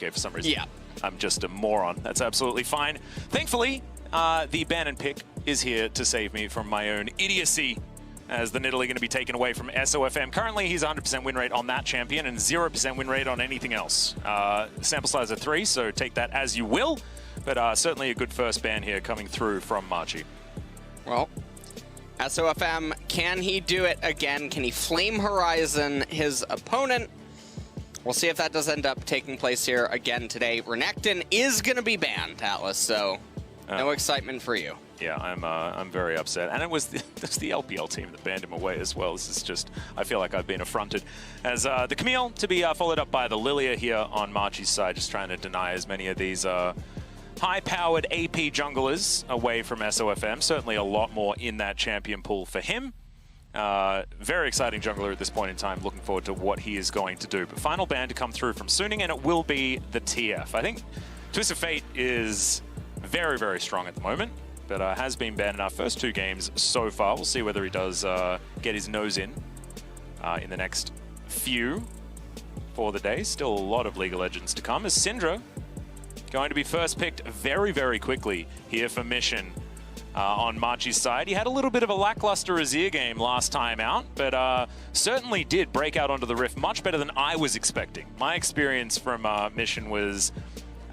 Okay, for some reason. Yeah. I'm just a moron. That's absolutely fine. Thankfully, the Bannon pick is here to save me from my own idiocy, as the Nidalee going to be taken away from SOFM. Currently, he's 100% win rate on that champion and 0% win rate on anything else. Sample size of 3, so take that as you will. But certainly a good first ban here coming through from Machi. Well, SOFM, can he do it again? Can he Flame Horizon his opponent? We'll see if that does end up taking place here again today. Renekton is going to be banned, Atlas, so no excitement for you. Yeah, I'm very upset. And it was the LPL team that banned him away as well. This is just, I feel like I've been affronted. As the Camille to be followed up by the Lilia here on Machi's side, just trying to deny as many of these high-powered AP junglers away from SOFM. Certainly a lot more in that champion pool for him. Very exciting jungler at this point in time. Looking forward to what he is going to do. But final ban to come through from Suning, and it will be the TF. I think Twist of Fate is very, very strong at the moment, but has been banned in our first 2 games so far. We'll see whether he does get his nose in the next few for the day. Still a lot of League of Legends to come, as Syndra going to be first picked very, very quickly here for Mission. On Machi's side, he had a little bit of a lackluster Azir game last time out, but certainly did break out onto the Rift much better than I was expecting. My experience from Mission was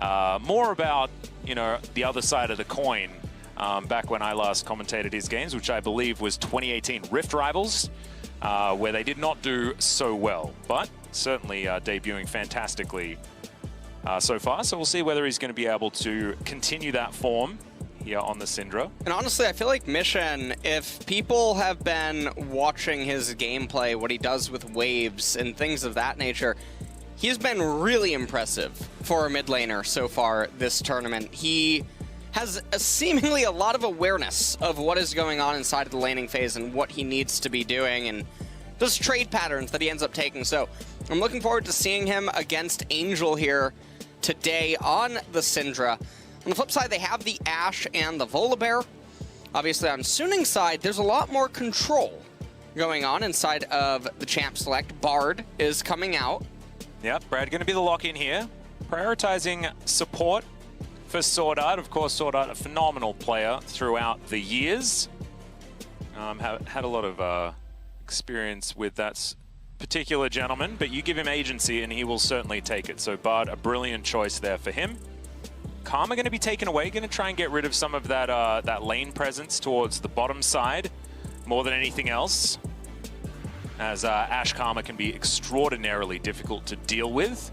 more about, you know, the other side of the coin back when I last commentated his games, which I believe was 2018 Rift Rivals, where they did not do so well, but certainly debuting fantastically so far. So we'll see whether he's going to be able to continue that form here on the Syndra. And honestly, I feel like Mission, if people have been watching his gameplay, what he does with waves and things of that nature, he's been really impressive for a mid laner so far this tournament. He has seemingly a lot of awareness of what is going on inside of the laning phase and what he needs to be doing, and those trade patterns that he ends up taking. So I'm looking forward to seeing him against Angel here today on the Syndra. On the flip side, they have the Ashe and the Volibear. Obviously, on Suning's side, there's a lot more control going on inside of the Champ Select. Bard is coming out. Yep, Brad going to be the lock-in here. Prioritizing support for Sword Art. Of course, Sword Art, a phenomenal player throughout the years. Had a lot of experience with that particular gentleman, but you give him agency and he will certainly take it. So Bard, a brilliant choice there for him. Karma going to be taken away, going to try and get rid of some of that that lane presence towards the bottom side more than anything else, as Ashe Karma can be extraordinarily difficult to deal with.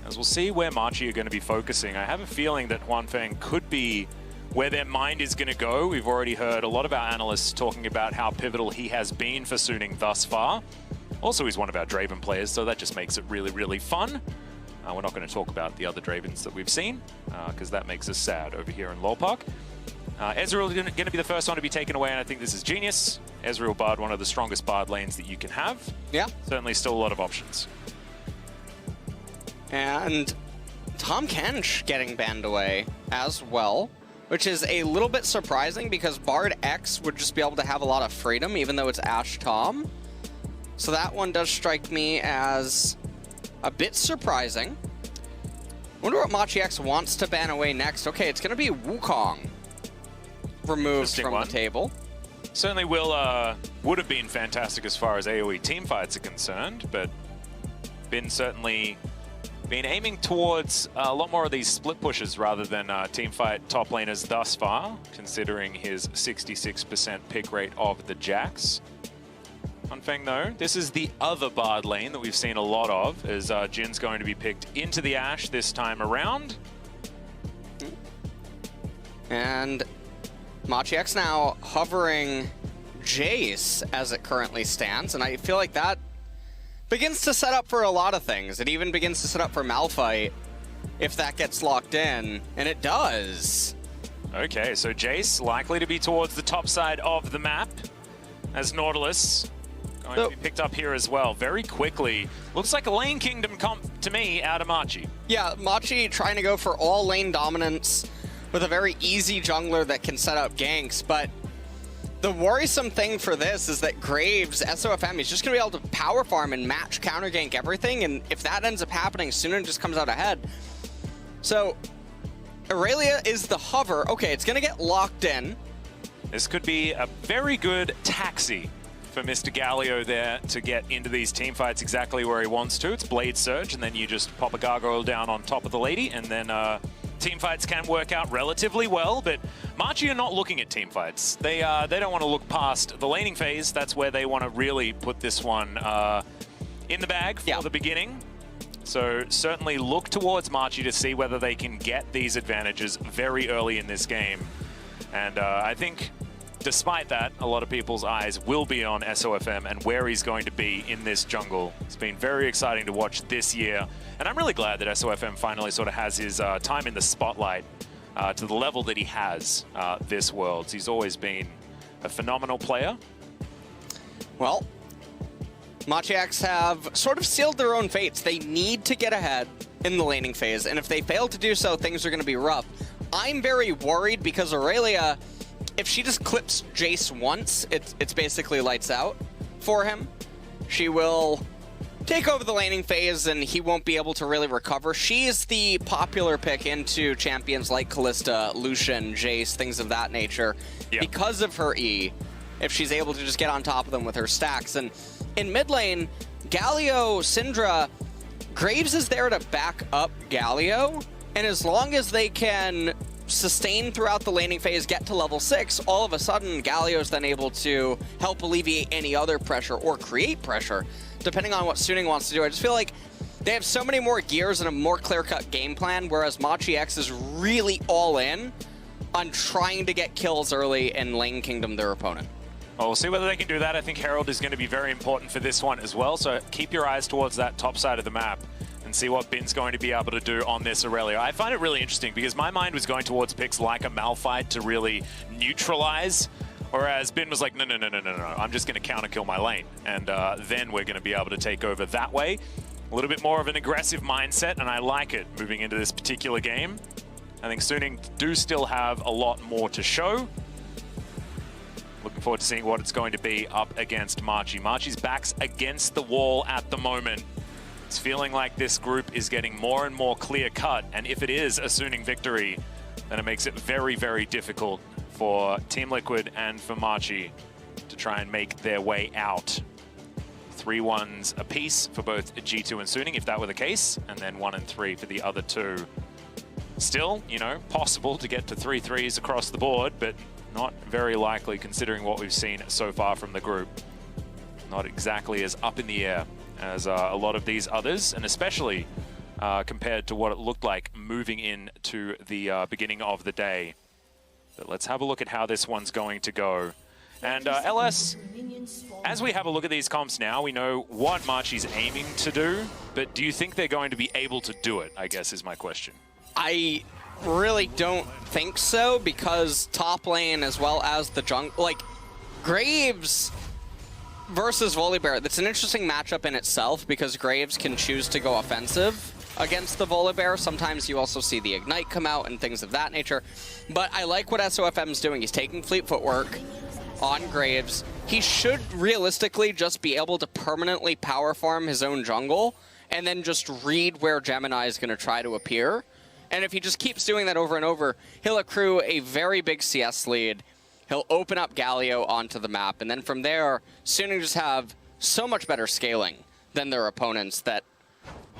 As we'll see where Machi are going to be focusing. I have a feeling that Huanfeng could be where their mind is going to go. We've already heard a lot of our analysts talking about how pivotal he has been for Suning thus far. Also, he's one of our Draven players, so that just makes it really, really fun. We're not going to talk about the other Dravens that we've seen, because that makes us sad over here in Lolpark. Ezreal is going to be the first one to be taken away, and I think this is genius. Ezreal Bard, one of the strongest Bard lanes that you can have. Yeah. Certainly still a lot of options. And Tahm Kench getting banned away as well, which is a little bit surprising because Bard X would just be able to have a lot of freedom, even though it's Ashe Tahm. So that one does strike me as a bit surprising. Wonder what Machi X wants to ban away next. Okay, it's going to be Wukong removed from the table. Certainly would have been fantastic as far as AoE teamfights are concerned, but certainly been aiming towards a lot more of these split pushes rather than teamfight top laners thus far, considering his 66% pick rate of the Jax. Huanfeng though, this is the other Bard lane that we've seen a lot of, as Jin's going to be picked into the Ashe this time around. And Machi X now hovering Jace as it currently stands, and I feel like that begins to set up for a lot of things. It even begins to set up for Malphite if that gets locked in, and it does. Okay, so Jace likely to be towards the top side of the map, as Nautilus going to be picked up here as well very quickly. Looks like a lane kingdom comp to me out of Machi. Yeah, Machi trying to go for all lane dominance with a very easy jungler that can set up ganks, but the worrisome thing for this is that Graves, SOFM, is just going to be able to power farm and match counter gank everything, and if that ends up happening, Suning just comes out ahead. So, Aurelia is the hover. Okay, it's going to get locked in. This could be a very good taxi for Mr. Galio there to get into these team fights exactly where he wants to. It's Blade Surge, and then you just pop a gargoyle down on top of the lady, and then team fights can work out relatively well, but Machi are not looking at team fights. They don't want to look past the laning phase. That's where they want to really put this one in the bag for the beginning. So certainly look towards Machi to see whether they can get these advantages very early in this game. And I think despite that, a lot of people's eyes will be on SOFM and where he's going to be in this jungle. It's been very exciting to watch this year. And I'm really glad that SOFM finally sort of has his time in the spotlight to the level that he has this Worlds. He's always been a phenomenal player. Well, Machiacs have sort of sealed their own fates. They need to get ahead in the laning phase, and if they fail to do so, things are going to be rough. I'm very worried because Aurelia, if she just clips Jace once, it's basically lights out for him. She will take over the laning phase, and he won't be able to really recover. She's the popular pick into champions like Kalista, Lucian, Jace, things of that nature, because of her E, if she's able to just get on top of them with her stacks. And in mid lane, Galio, Syndra, Graves is there to back up Galio, and as long as they can sustain throughout the laning phase, get to level 6, all of a sudden Galio's then able to help alleviate any other pressure or create pressure, depending on what Suning wants to do. I just feel like they have so many more gears and a more clear-cut game plan, whereas Machi X is really all in on trying to get kills early and lane kingdom their opponent. Well, we'll see whether they can do that. I think Herald is going to be very important for this one as well, so keep your eyes towards that top side of the map and see what Bin's going to be able to do on this Aurelia. I find it really interesting because my mind was going towards picks like a Malphite to really neutralize, whereas Bin was like, no, I'm just going to counter kill my lane, and then we're going to be able to take over that way. A little bit more of an aggressive mindset, and I like it moving into this particular game. I think Suning do still have a lot more to show. Looking forward to seeing what it's going to be up against Machi. Machi's back's against the wall at the moment. It's feeling like this group is getting more and more clear-cut, and if it is a Suning victory, then it makes it very, very difficult for Team Liquid and for Machi to try and make their way out. 3-1s apiece for both G2 and Suning, if that were the case, and then 1 and 3 for the other two. Still, you know, possible to get to 3 3s across the board, but not very likely considering what we've seen so far from the group. Not exactly as up in the air as a lot of these others, and especially compared to what it looked like moving into the beginning of the day. But let's have a look at how this one's going to go. And LS, as we have a look at these comps now, we know what Machi's aiming to do, but do you think they're going to be able to do it, I guess is my question. I really don't think so, because top lane as well as the jungle, like Graves versus Volibear, that's an interesting matchup in itself because Graves can choose to go offensive against the Volibear. Sometimes you also see the Ignite come out and things of that nature. But I like what SOFM's doing. He's taking Fleet Footwork on Graves. He should realistically just be able to permanently power farm his own jungle and then just read where Gemini is going to try to appear. And if he just keeps doing that over and over, he'll accrue a very big CS lead. He'll open up Galio onto the map, and then from there, Suning just have so much better scaling than their opponents that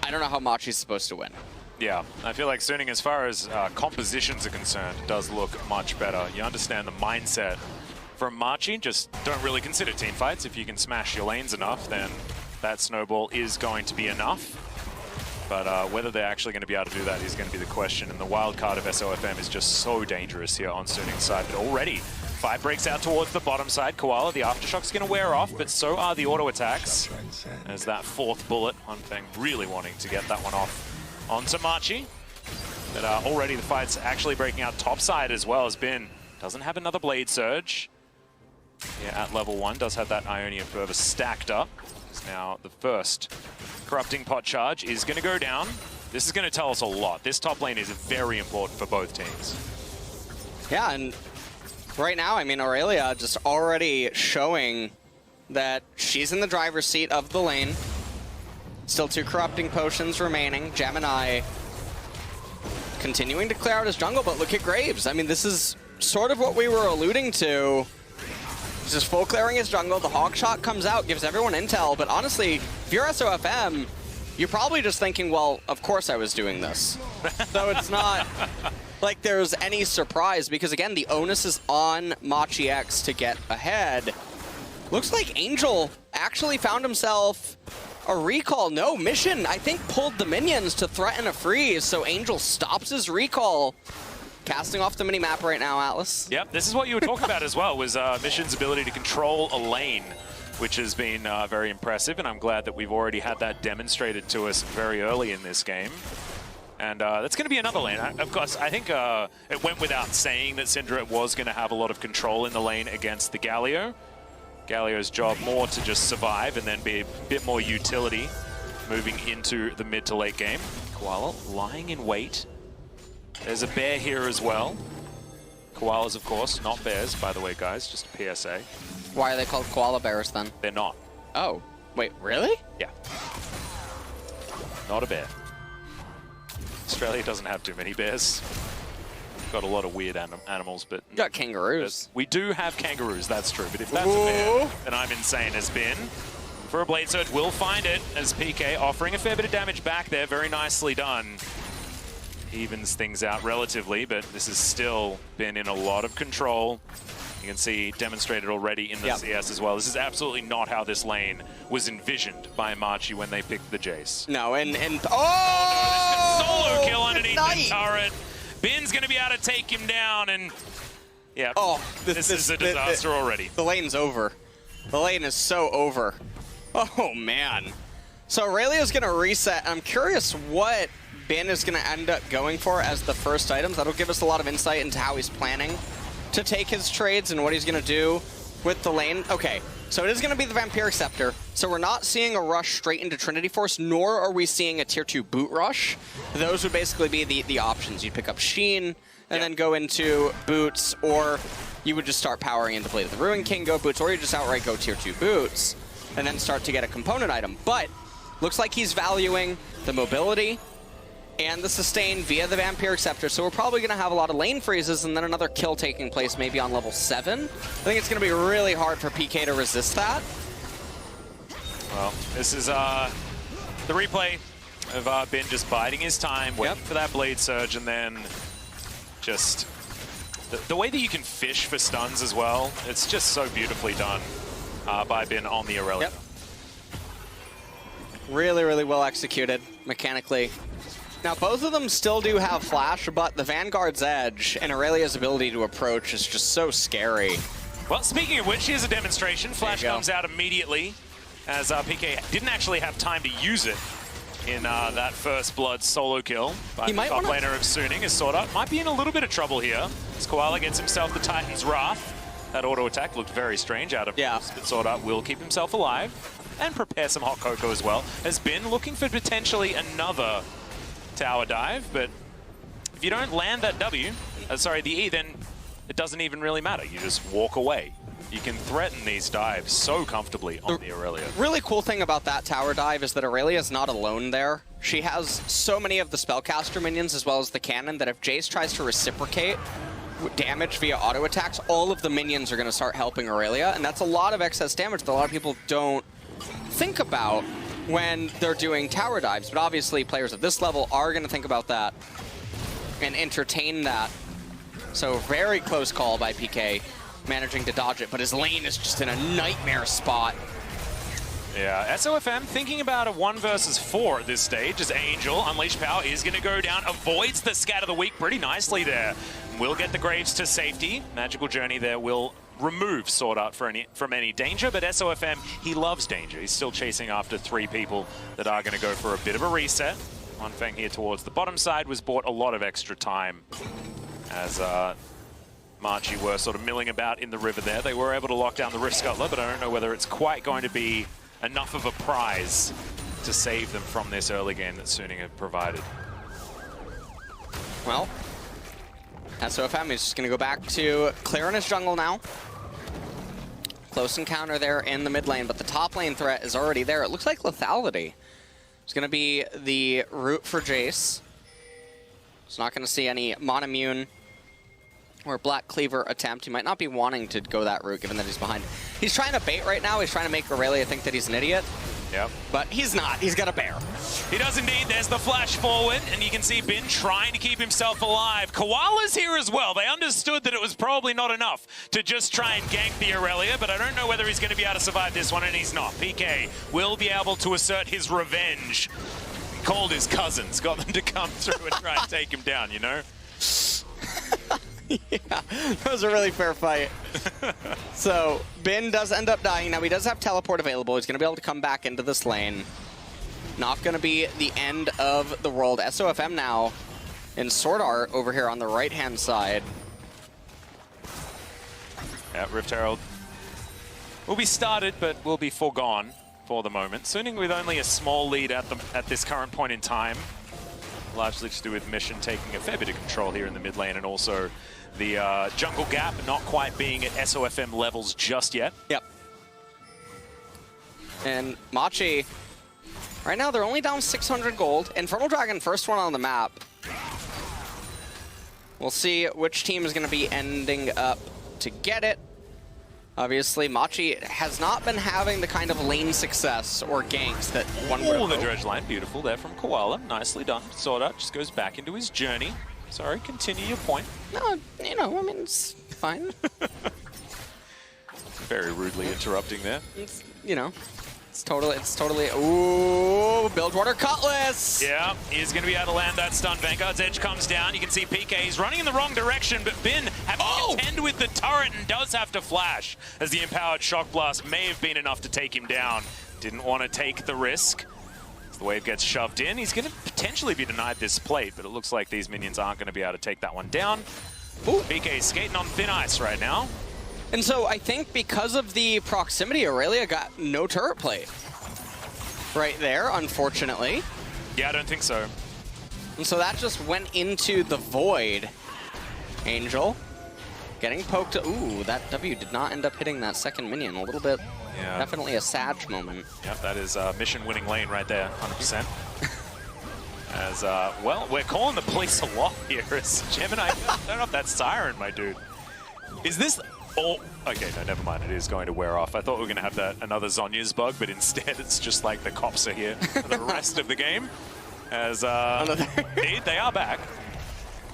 I don't know how Machi's supposed to win. Yeah, I feel like Suning, as far as compositions are concerned, does look much better. You understand the mindset from Machi, just don't really consider team fights. If you can smash your lanes enough, then that snowball is going to be enough. But whether they're actually going to be able to do that is going to be the question. And the wild card of SOFM is just so dangerous here on Suning's side. But already, fight breaks out towards the bottom side. Koala, the Aftershock's going to wear off, but so are the auto attacks. As that fourth bullet, Hunfeng really wanting to get that one off onto Machi. But already the fight's actually breaking out top side as well, as Bin doesn't have another Blade Surge. Yeah, at level 1, does have that Ionian Fervor stacked up. Now the first Corrupting Pot Charge is going to go down. This is going to tell us a lot. This top lane is very important for both teams. Yeah, and right now, I mean, Aurelia just already showing that she's in the driver's seat of the lane. Still 2 Corrupting Potions remaining. Gemini continuing to clear out his jungle, but look at Graves. I mean, this is sort of what we were alluding to. He's just full clearing his jungle. The hog shot comes out, gives everyone intel, but honestly, if you're SOFM, you're probably just thinking, well, of course I was doing this. So it's not like there's any surprise, because again, the onus is on Machi X to get ahead. Looks like Angel actually found himself a recall. No, Mission, I think, pulled the minions to threaten a freeze, so Angel stops his recall. Casting off the mini-map right now, Atlas. Yep, this is what you were talking about as well, was Mission's ability to control a lane, which has been very impressive, and I'm glad that we've already had that demonstrated to us very early in this game. And that's going to be another lane. Of course, I think it went without saying that Syndra was going to have a lot of control in the lane against the Galio. Galio's job more to just survive and then be a bit more utility moving into the mid to late game. Koala lying in wait. There's a bear here as well. Koalas, of course, not bears, by the way, guys. Just a PSA. Why are they called koala bears then? They're not. Oh, wait, really? Yeah. Not a bear. Australia doesn't have too many bears. Got a lot of weird animals, but... You got kangaroos. We do have kangaroos, that's true. But if that's a bear, then I'm insane as Bin. For a Blade Surge, will find it as PK offering a fair bit of damage back there. Very nicely done. Evens things out relatively, but this has still been in a lot of control. You can see demonstrated already in the CS as well. This is absolutely not how this lane was envisioned by Machi when they picked the Jace. No, and oh! No, this solo kill underneath the turret. Bin's going to be able to take him down, and yeah, this is a disaster already. The lane's over. The lane is so over. Oh, man. So Aurelia's going to reset. I'm curious what Bin is going to end up going for as the first items. That'll give us a lot of insight into how he's planning to take his trades and what he's going to do with the lane. Okay, so it is going to be the Vampiric Scepter. So we're not seeing a rush straight into Trinity Force, nor are we seeing a tier 2 boot rush. Those would basically be the options. You'd pick up Sheen and then go into boots, or you would just start powering into Blade of the Ruin King, go boots, or you just outright go tier 2 boots and then start to get a component item. But looks like he's valuing the mobility and the sustain via the Vampiric Scepter, so we're probably going to have a lot of lane freezes and then another kill taking place maybe on level 7. I think it's going to be really hard for PK to resist that. Well, this is the replay of Bin just biding his time, waiting for that Blade Surge, and then just the way that you can fish for stuns as well, it's just so beautifully done by Bin on the Aurelia. Really, really well executed mechanically. Now, both of them still do have flash, but the Vanguard's edge and Aurelia's ability to approach is just so scary. Well, speaking of which, here's a demonstration. Flash comes out immediately, as PK didn't actually have time to use it in that first blood solo kill. But the top laner of Suning is Sword might be in a little bit of trouble here, as Koala gets himself the Titan's Wrath. That auto attack looked very strange out of this, but Sword will keep himself alive and prepare some hot cocoa as well. Has been looking for potentially another tower dive, but if you don't land that the E, then it doesn't even really matter. You just walk away. You can threaten these dives so comfortably on the Aurelia. Really cool thing about that tower dive is that Aurelia is not alone there. She has so many of the spellcaster minions as well as the cannon that if Jace tries to reciprocate damage via auto attacks, all of the minions are going to start helping Aurelia, and that's a lot of excess damage that a lot of people don't think about when they're doing tower dives, but obviously players at this level are going to think about that and entertain that. So very close call by PK, managing to dodge it, but his lane is just in a nightmare spot. Yeah, SOFM thinking about a 1 versus 4 at this stage, as Angel, Unleashed Power is going to go down, avoids the Scatter the Weak pretty nicely there. Will get the Graves to safety. Magical Journey there will remove Sword Art from any danger, but SOFM, he loves danger. He's still chasing after 3 people that are going to go for a bit of a reset. One Fang here towards the bottom side was bought a lot of extra time as Machi were sort of milling about in the river there. They were able to lock down the Rift Scuttler, but I don't know whether it's quite going to be enough of a prize to save them from this early game that Suning had provided. Well, SOFM is just going to go back to clearing his jungle now. Close encounter there in the mid lane, but the top lane threat is already there. It looks like lethality. It's going to be the route for Jace. He's not going to see any Monomune or Black Cleaver attempt. He might not be wanting to go that route, given that he's behind. He's trying to bait right now. He's trying to make Aurelia think that he's an idiot. Yep. But he's not. He's got a bear. He does indeed. There's the flash forward, and you can see Bin trying to keep himself alive. Koala's here as well. They understood that it was probably not enough to just try and gank the Aurelia, but I don't know whether he's going to be able to survive this one, and he's not. PK will be able to assert his revenge. He called his cousins, got them to come through and try and take him down, you know? Yeah, that was a really fair fight. So, Bin does end up dying. Now, he does have teleport available. He's going to be able to come back into this lane. Not going to be the end of the world. SOFM now in Sword Art over here on the right-hand side. Yeah, Rift Herald will be started, but will be foregone for the moment. Suning with only a small lead at this current point in time. Largely to do with Mission taking a fair bit of control here in the mid lane, and also the jungle gap not quite being at SOFM levels just yet. Yep. And Machi, right now they're only down 600 gold. Infernal Dragon, first one on the map. We'll see which team is going to be ending up to get it. Obviously, Machi has not been having the kind of lane success or ganks that one would have Oh, the hoped. dredge line, beautiful there from Koala. Nicely done. Sword Art just goes back into his journey. Sorry, continue your point. No, you know, I mean, it's fine. Very rudely interrupting there. It's, you know, it's totally, ooh, Bilgewater Cutlass! Yeah, he's going to be able to land that stun. Vanguard's edge comes down. You can see PK, he's running in the wrong direction, but Bin having to contend with the turret and does have to flash, as the empowered Shock Blast may have been enough to take him down. Didn't want to take the risk. As the wave gets shoved in, he's going to potentially be denied this plate, but it looks like these minions aren't going to be able to take that one down. Ooh, PK is skating on thin ice right now. And so I think because of the proximity, Aurelia got no turret plate. Right there, unfortunately. Yeah, I don't think so. And so that just went into the void. Angel getting poked. Ooh, that W did not end up hitting that second minion. A little bit, yeah. Definitely a Sag moment. Yep, that is mission winning lane right there, 100%. As, well, we're calling the police a lot here. As Gemini, turn off that siren, my dude. Is this... Oh, okay, no, never mind. It is going to wear off. I thought we were going to have that another Zhonya's bug, but instead it's just like the cops are here for the rest of the game. As, indeed, they are back.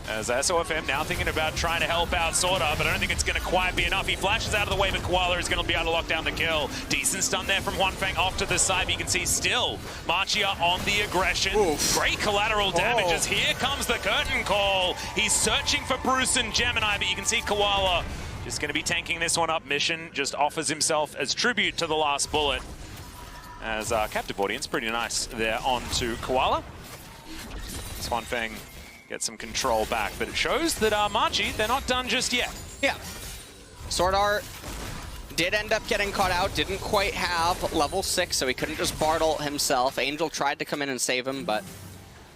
As SOFM now thinking about trying to help out Sorta, but I don't think it's going to quite be enough. He flashes out of the way, but Koala is going to be able to lock down the kill. Decent stun there from Huanfeng off to the side, but you can see still Machia on the aggression. Oof. Great collateral damage as here comes the curtain call. He's searching for Bruce and Gemini, but you can see Koala just going to be tanking this one up. Mission just offers himself as tribute to the last bullet. As captive audience, pretty nice there onto Koala. Huanfeng gets some control back, but it shows that Machi, they're not done just yet. Yeah. Sword Art did end up getting caught out, didn't quite have level 6, so he couldn't just Bartle himself. Angel tried to come in and save him, but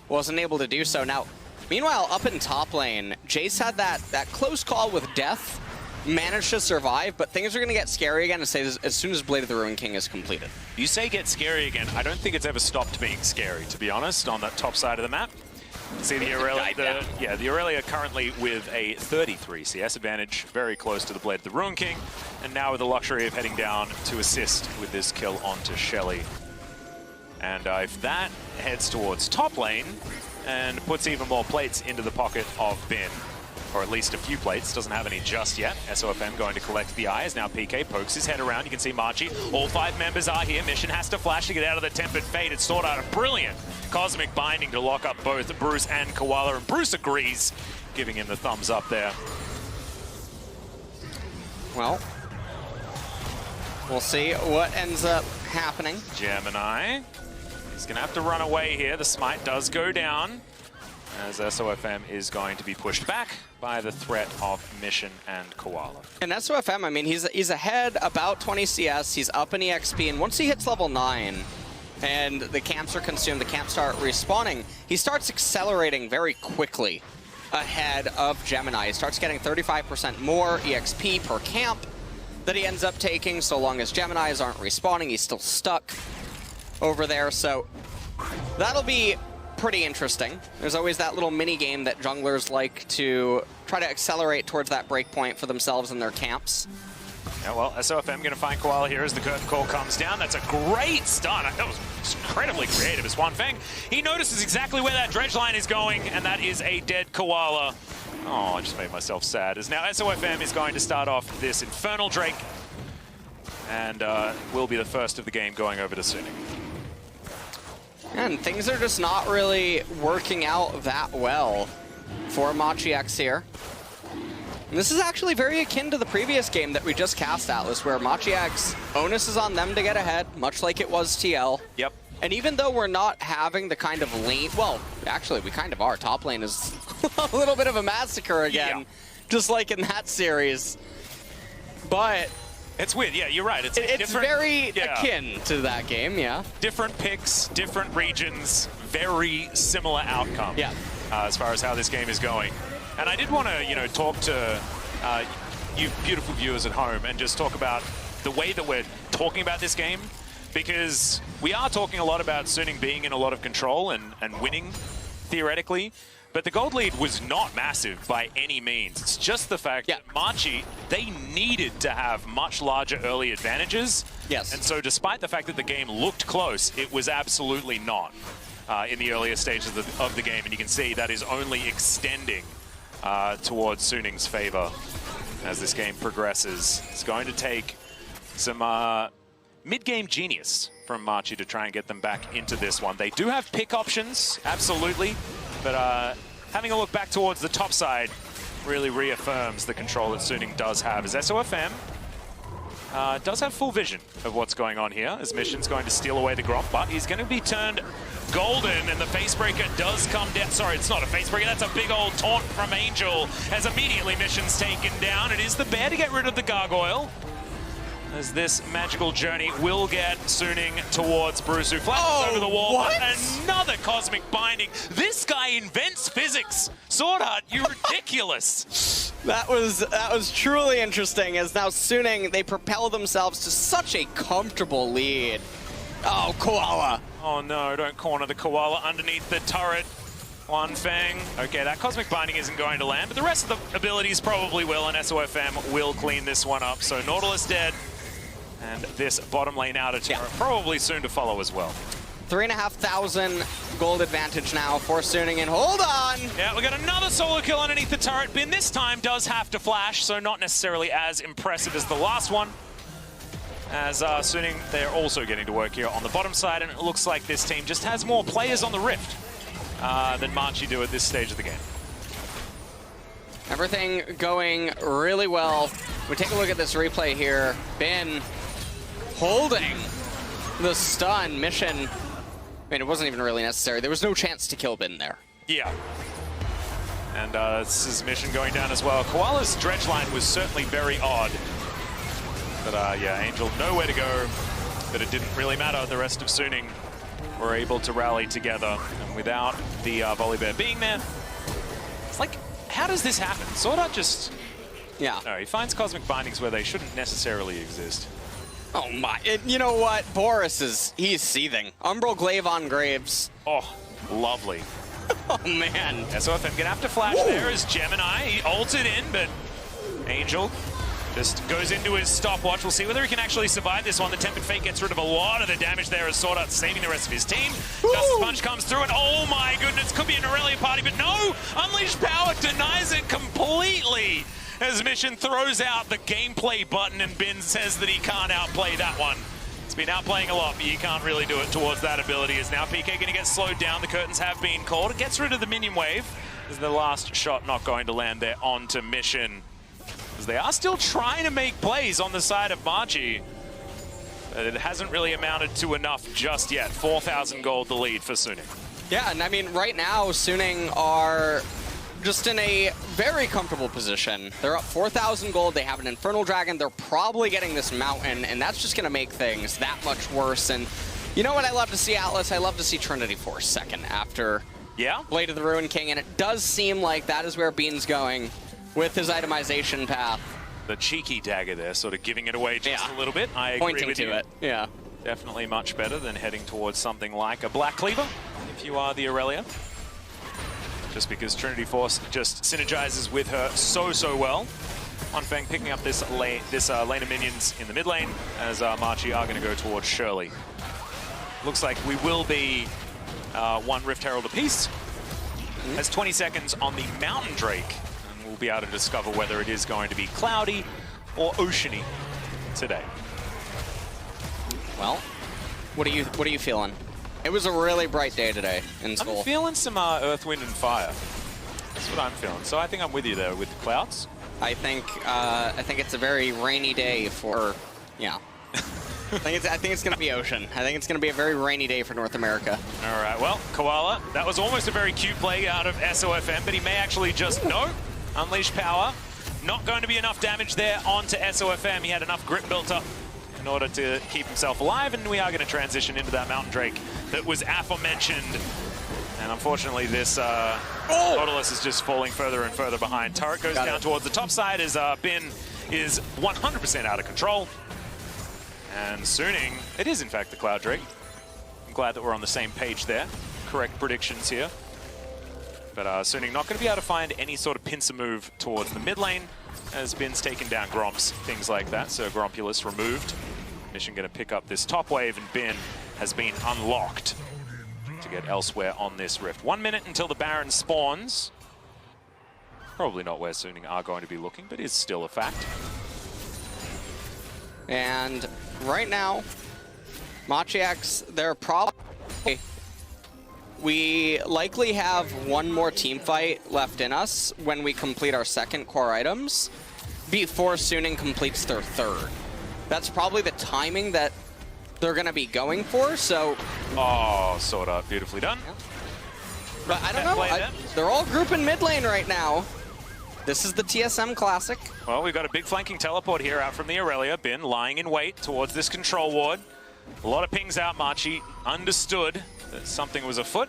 wasn't able to do so. Now, meanwhile, up in top lane, Jace had that close call with Death, managed to survive, but things are going to get scary again as soon as Blade of the Ruin King is completed. You say get scary again. I don't think it's ever stopped being scary, to be honest, on that top side of the map. See the Aurelia, the Aurelia currently with a 33 CS advantage, very close to the Blade of the Ruin King, and now with the luxury of heading down to assist with this kill onto Shelly. And if that heads towards top lane and puts even more plates into the pocket of Bin, or at least a few plates, doesn't have any just yet. SOFM going to collect the eye as now PK pokes his head around. You can see Machi. All 5 members are here. Mission has to flash to get out of the Tempered Fate. It's Sword Art, a brilliant cosmic binding to lock up both Bruce and Koala, and Bruce agrees, giving him the thumbs up there. Well, we'll see what ends up happening. Gemini, he's going to have to run away here. The smite does go down, as SOFM is going to be pushed back by the threat of Mission and Koala. And SOFM, I mean, he's ahead about 20 CS, he's up in EXP, and once he hits level 9, and the camps are consumed, the camps start respawning, he starts accelerating very quickly ahead of Gemini. He starts getting 35% more EXP per camp that he ends up taking, so long as Geminis aren't respawning. He's still stuck over there, so that'll be pretty interesting. There's always that little mini game that junglers like to try to accelerate towards that breakpoint for themselves in their camps. Yeah, well, SOFM going to find Koala here as the curtain call comes down. That's a great stun. That was incredibly creative as Wanfeng. He notices exactly where that dredge line is going, and that is a dead Koala. Oh, I just made myself sad. As now SOFM is going to start off this Infernal Drake, and will be the first of the game going over to Suning. And things are just not really working out that well for Machi X here. And this is actually very akin to the previous game that we just cast, Atlas, where Machi X, onus is on them to get ahead, much like it was TL. Yep. And even though we're not having the kind of lane, well, actually we kind of are. Top lane is a little bit of a massacre again, just like in that series. But it's weird, yeah, you're right. It's very akin to that game, yeah. Different picks, different regions, very similar outcome. Yeah. As far as how this game is going. And I did want to, talk to you beautiful viewers at home and just talk about the way that we're talking about this game, because we are talking a lot about Suning being in a lot of control and winning, theoretically, but the gold lead was not massive by any means. It's just the fact that Machi, they needed to have much larger early advantages. Yes. And so despite the fact that the game looked close, it was absolutely not in the earlier stages of the game, and you can see that is only extending towards Suning's favor as this game progresses. It's going to take some mid-game genius from Machi to try and get them back into this one. They do have pick options, absolutely, but having a look back towards the top side really reaffirms the control that Suning does have, as SOFM does have full vision of what's going on here, as Mission's going to steal away the Gromp, but he's going to be turned golden, and the Facebreaker does come down. Sorry, it's not a Facebreaker, that's a big old taunt from Angel, as immediately Mission's taken down. It is the bear to get rid of the Gargoyle, as this magical journey will get Suning towards Bruce, who flashes over the wall. What? Another Cosmic Binding. This guy invents physics. Sword Art, you're ridiculous. That was truly interesting, as now Suning, they propel themselves to such a comfortable lead. Oh, Koala. Oh no, don't corner the Koala underneath the turret. Wanfeng. Okay, that Cosmic Binding isn't going to land, but the rest of the abilities probably will, and SOFM will clean this one up. So Nautilus dead, and this bottom lane outer turret probably soon to follow as well. 3,500 gold advantage now for Suning, and hold on! Yeah, we got another solo kill underneath the turret. Bin this time does have to flash, so not necessarily as impressive as the last one. As Suning, they're also getting to work here on the bottom side, and it looks like this team just has more players on the Rift than Machi do at this stage of the game. Everything going really well. We take a look at this replay here. Bin holding the stun. Mission, I mean, it wasn't even really necessary. There was no chance to kill Bin there. Yeah. And this is Mission going down as well. Koala's dredge line was certainly very odd. But yeah, Angel nowhere to go, but it didn't really matter. The rest of Suning were able to rally together, and without the Volley Bear being there, it's like, how does this happen? Sword Art just... Yeah. No, he finds Cosmic Bindings where they shouldn't necessarily exist. Oh my, you know what? Boris he's seething. Umbral Glaive on Graves. Oh, lovely. Oh man. SOFM gonna have to flash there as Gemini. He ulted in, but Angel just goes into his stopwatch. We'll see whether he can actually survive this one. The Tempered Fate gets rid of a lot of the damage there as Sword Art saving the rest of his team. Justice Punch comes through, and oh my goodness, could be an Aurelia party, but no! Unleashed Power denies it completely as Mission throws out the gameplay button, and Bin says that he can't outplay that one. It's been outplaying a lot, but you can't really do it towards that ability. Is now PK going to get slowed down. The curtains have been called. It gets rid of the minion wave. Is the last shot not going to land there onto Mission? As they are still trying to make plays on the side of Machi. But it hasn't really amounted to enough just yet. 4,000 gold the lead for Suning. Yeah, and I mean, right now, Suning are just in a very comfortable position. They're up 4,000 gold. They have an Infernal Dragon. They're probably getting this mountain, and that's just going to make things that much worse. And you know what I love to see, Atlas? I love to see Trinity Force second after Blade of the Ruined King, and it does seem like that is where Bean's going with his itemization path. The cheeky dagger there, sort of giving it away just a little bit. I agree Pointing with to you. it, yeah. Definitely much better than heading towards something like a Black Cleaver. if you are the Aurelia. Just because Trinity Force just synergizes with her so well. Onfeng picking up this lane of minions in the mid lane as Machi are going to go towards Shirley. Looks like we will be one Rift Herald apiece. Has 20 seconds on the Mountain Drake, and we'll be able to discover whether it is going to be cloudy or oceany today. Well, what are you feeling? It was a really bright day today in Seoul. I'm feeling some Earth, Wind, and Fire. That's what I'm feeling. So I think I'm with you there with the clouds. I think it's a very rainy day for, yeah. I think it's going to be ocean. I think it's going to be a very rainy day for North America. All right, well, Koala, that was almost a very cute play out of SOFM, but he may actually just, no, unleash power. Not going to be enough damage there onto SOFM. He had enough grip built up in order to keep himself alive, and we are going to transition into that Mountain Drake that was aforementioned. And unfortunately, this Nautilus is just falling further and further behind. Turret goes down towards the top side as Bin is 100% out of control. And Suning, it is in fact the Cloud Drake. I'm glad that we're on the same page there. Correct predictions here. But Suning not going to be able to find any sort of pincer move towards the mid lane as Bin's taken down Gromps, things like that. So Grompulus removed. Mission going to pick up this top wave, and Bin has been unlocked to get elsewhere on this rift. 1 minute until the Baron spawns. Probably not where Suning are going to be looking, but is still a fact. And right now, Machiax, they're probably... We likely have one more team fight left in us when we complete our second core items before Suning completes their third. That's probably the timing that they're going to be going for, so... Oh, sort of. Beautifully done. Yeah. But I don't know. They're all grouping mid lane right now. This is the TSM Classic. Well, we've got a big flanking teleport here out from the Aurelia. Bin lying in wait towards this control ward. A lot of pings out. Machi understood that something was afoot.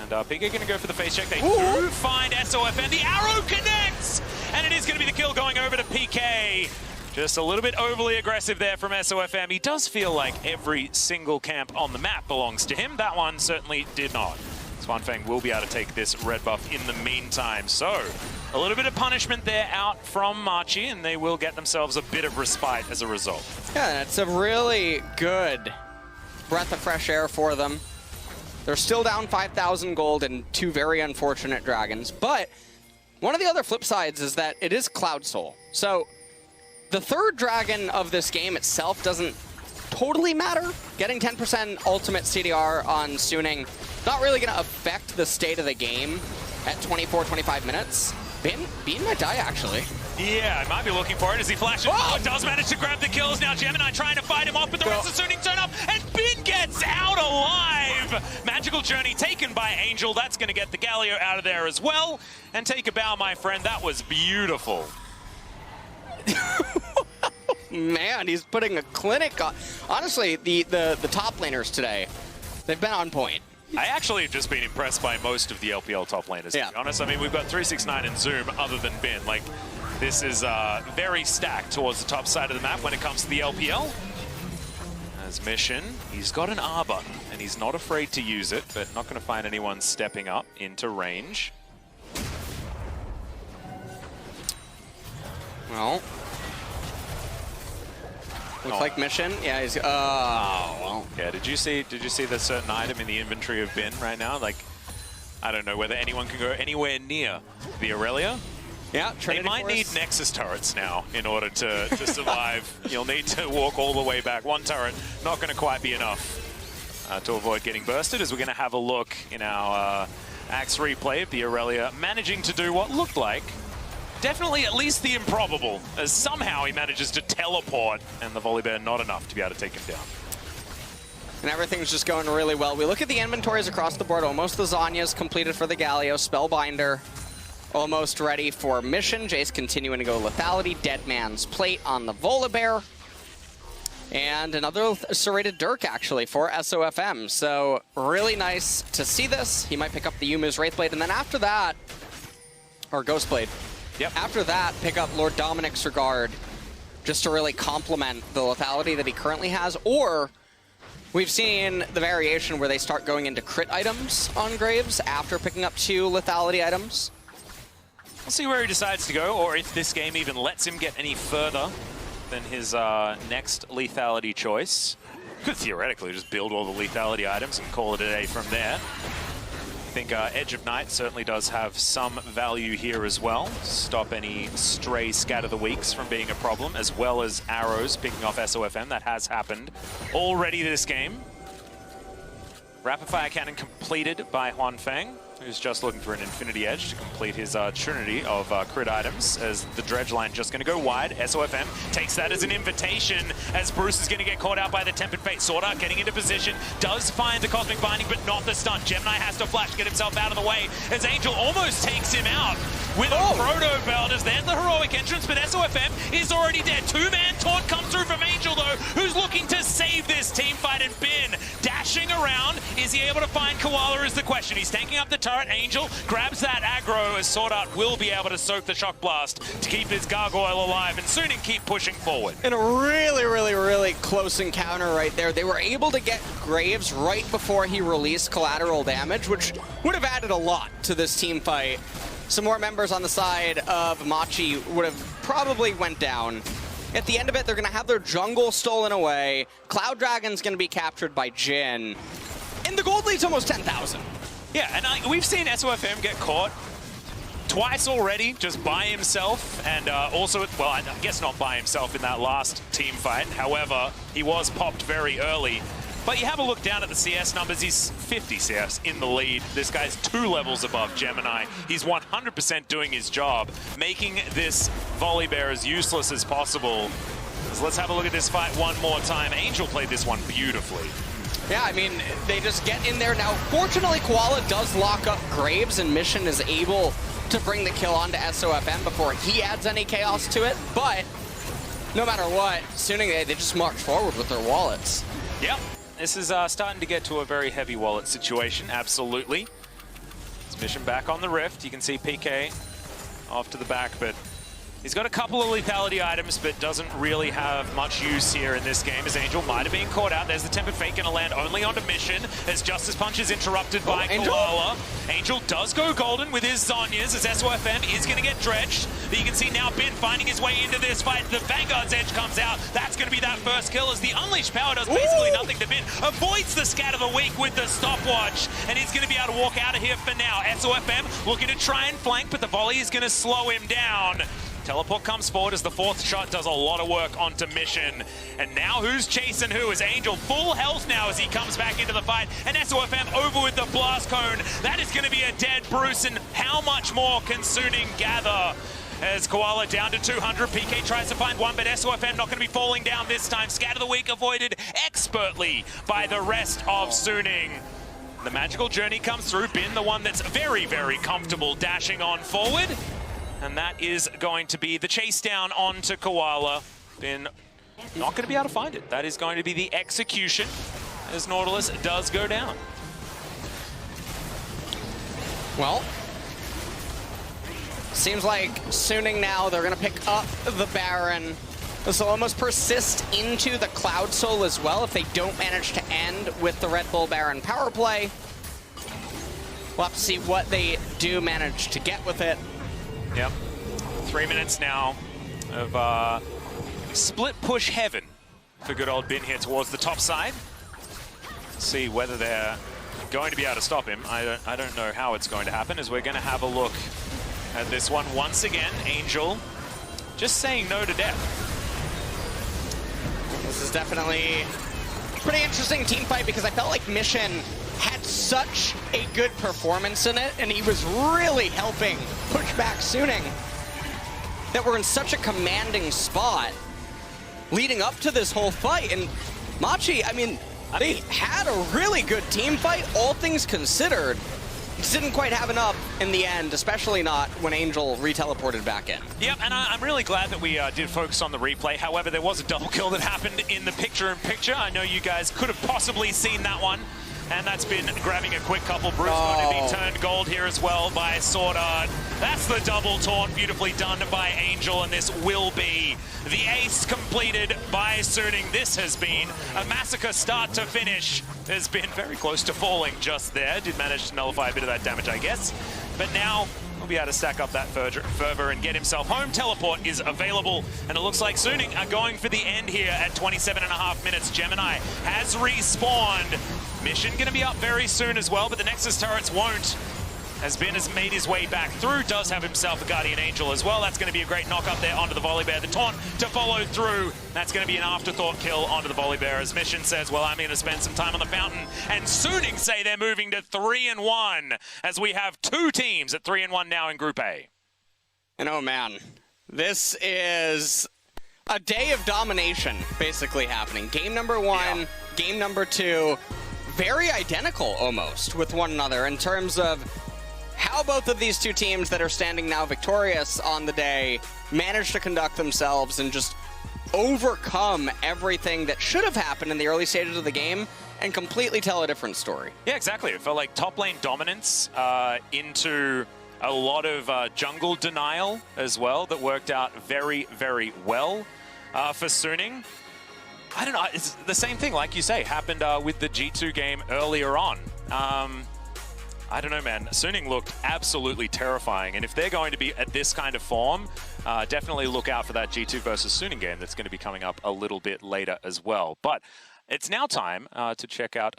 And Big going to go for the face check. They do find SOFM. The arrow connects! And it is going to be the kill going over to PK. Just a little bit overly aggressive there from SOFM. He does feel like every single camp on the map belongs to him. That one certainly did not. Swanfang will be able to take this red buff in the meantime. So, a little bit of punishment there out from Machi, and they will get themselves a bit of respite as a result. Yeah, and it's a really good breath of fresh air for them. They're still down 5,000 gold and 2 very unfortunate dragons. But one of the other flip sides is that it is Cloud Soul. So, the third dragon of this game itself doesn't totally matter. Getting 10% ultimate CDR on Suning, not really going to affect the state of the game at 24, 25 minutes. Bin might die, actually. Yeah, I might be looking for it as he flashes. Oh, does manage to grab the kills. Now Gemini trying to fight him off, but the rest of Suning turn up, and Bin gets out alive! Magical Journey taken by Angel. That's going to get the Galio out of there as well. And take a bow, my friend. That was beautiful. Man, he's putting a clinic on. Honestly, the top laners today, they've been on point. I actually have just been impressed by most of the LPL top laners, to be honest. I mean, we've got 369 and Zoom other than Bin. Like, this is very stacked towards the top side of the map when it comes to the LPL. As Mission, he's got an R button, and he's not afraid to use it, but not going to find anyone stepping up into range. Well, looks like Mission. Yeah, he's. Oh, well. Yeah. Did you see the certain item in the inventory of Bin right now? Like, I don't know whether anyone can go anywhere near the Aurelia. Yeah, they might need Nexus turrets now in order to survive. You'll need to walk all the way back. One turret, not going to quite be enough to avoid getting bursted, as we're going to have a look in our Axe replay of the Aurelia managing to do what looked like definitely at least the improbable, as somehow he manages to teleport, and the Volibear not enough to be able to take him down. And everything's just going really well. We look at the inventories across the board. Almost the Zanya's completed for the Galio. Spellbinder almost ready for Mission. Jace continuing to go Lethality. Dead Man's Plate on the Volibear. And another serrated Dirk, actually, for SOFM. So really nice to see this. He might pick up the Yumu's Wraithblade. And then after that, or Ghostblade. Yep. After that, pick up Lord Dominic's Regard just to really complement the lethality that he currently has, or We've seen the variation where they start going into crit items on Graves after picking up 2 lethality items. We'll see where he decides to go, or if this game even lets him get any further than his next lethality choice. Could theoretically just build all the lethality items and call it a day from there. I think Edge of Night certainly does have some value here as well. Stop any stray Scatter the Weaks from being a problem, as well as arrows picking off SOFM. That has happened already this game. Rapid Fire Cannon completed by Huanfeng, who's just looking for an Infinity Edge to complete his trinity of crit items, as the dredge line just going to go wide. SOFM takes that as an invitation, as Bruce is going to get caught out by the Tempered Fate. Sword Art getting into position, does find the Cosmic Binding, but not the stun. Gemini has to flash to get himself out of the way, as Angel almost takes him out with a Proto Belt, as there's the heroic entrance, but SOFM is already dead. 2-man taunt comes through from Angel, though, who's looking to save this team fight, and Bin dashing around. Is he able to find Koala is the question. He's tanking up the turret. Angel grabs that aggro, as Sword Art will be able to soak the Shock Blast to keep his Gargoyle alive and soon keep pushing forward. In a really close encounter right there, they were able to get Graves right before he released collateral damage, which would have added a lot to this team fight. Some more members on the side of Machi would have probably went down. At the end of it, they're going to have their jungle stolen away. Cloud Dragon's going to be captured by Jhin. And the gold lead's almost 10,000. Yeah, and we've seen SOFM get caught twice already, just by himself, and also, well, I guess not by himself in that last team fight. However, he was popped very early. But you have a look down at the CS numbers, he's 50 CS in the lead. This guy's 2 levels above Gemini. He's 100% doing his job, making this volley bear as useless as possible. So let's have a look at this fight one more time. Angel played this one beautifully. Yeah, I mean, they just get in there. Now, fortunately, Koala does lock up Graves, and Mission is able to bring the kill onto SOFM before he adds any chaos to it. But no matter what, Suning, they just march forward with their wallets. Yep. This is starting to get to a very heavy wallet situation, absolutely. It's Mission back on the Rift. You can see PK off to the back, but he's got a couple of lethality items, but doesn't really have much use here in this game, as Angel might have been caught out. There's the Tempered Fate going to land only onto Mission, as Justice Punch is interrupted by Koala. Angel does go golden with his Zhonya's, as SOFM is going to get dredged. But you can see now Bin finding his way into this fight. The Vanguard's Edge comes out. That's going to be that first kill, as the Unleashed Power does basically nothing to Bin. Avoids the Scatter the Weak with the stopwatch, and he's going to be able to walk out of here for now. SOFM looking to try and flank, but the volley is going to slow him down. Teleport comes forward as the 4th shot does a lot of work onto Mission. And now who's chasing who? Is Angel full health now as he comes back into the fight. And SOFM over with the Blast Cone. That is going to be a dead Bruce. And how much more can Suning gather? As Koala down to 200. PK tries to find one, but SOFM not going to be falling down this time. Scatter the Weak avoided expertly by the rest of Suning. The magical journey comes through. Bin, the one that's very comfortable dashing on forward. And that is going to be the chase down onto Koala. Bin not going to be able to find it. That is going to be the execution as Nautilus does go down. Well, seems like Suning now, they're going to pick up the Baron. This will almost persist into the Cloud Soul as well if they don't manage to end with the Red Bull Baron power play. We'll have to see what they do manage to get with it. Yep. 3 minutes now of split push heaven for good old Bin here towards the top side. See whether they're going to be able to stop him. I don't know how it's going to happen, as we're going to have a look at this one once again. Angel just saying no to death. This is definitely a pretty interesting team fight, because I felt like Mission had such a good performance in it, and he was really helping push back Suning, that we're in such a commanding spot leading up to this whole fight. And Machi, I mean, they had a really good team fight, all things considered. Just didn't quite have enough in the end, especially not when Angel re-teleported back in. Yep, and I'm really glad that we did focus on the replay. However, there was a double kill that happened in the picture-in-picture. I know you guys could have possibly seen that one. And that's been grabbing a quick couple. Bruce going to be turned gold here as well by Sword Art. That's the double taunt, beautifully done by Angel, and this will be the ace completed by Suning. This has been a massacre start to finish. Has been very close to falling just there. Did manage to nullify a bit of that damage, I guess. But now he'll be able to stack up that fervor and get himself home. Teleport is available, and it looks like Suning are going for the end here at 27.5 minutes. Gemini has respawned. Mission going to be up very soon as well, but the Nexus turrets won't. As Ben has made his way back through, does have himself a Guardian Angel as well. That's going to be a great knock up there onto the Volibear. The taunt to follow through. That's going to be an afterthought kill onto the Volibear, as Mission says, well, I'm going to spend some time on the fountain. And Suning say they're moving to 3-1, as we have two teams at 3-1 now in Group A. And oh man, this is a day of domination basically happening. Game number one, game number two, very identical almost with one another in terms of how both of these two teams that are standing now victorious on the day managed to conduct themselves and just overcome everything that should have happened in the early stages of the game and completely tell a different story. Yeah, exactly. It felt like top lane dominance into a lot of jungle denial as well that worked out very, very well for Suning. I don't know, it's the same thing, like you say, happened with the G2 game earlier on. I don't know, man. Suning looked absolutely terrifying, and if they're going to be at this kind of form, definitely look out for that G2 versus Suning game that's going to be coming up a little bit later as well. But it's now time to check out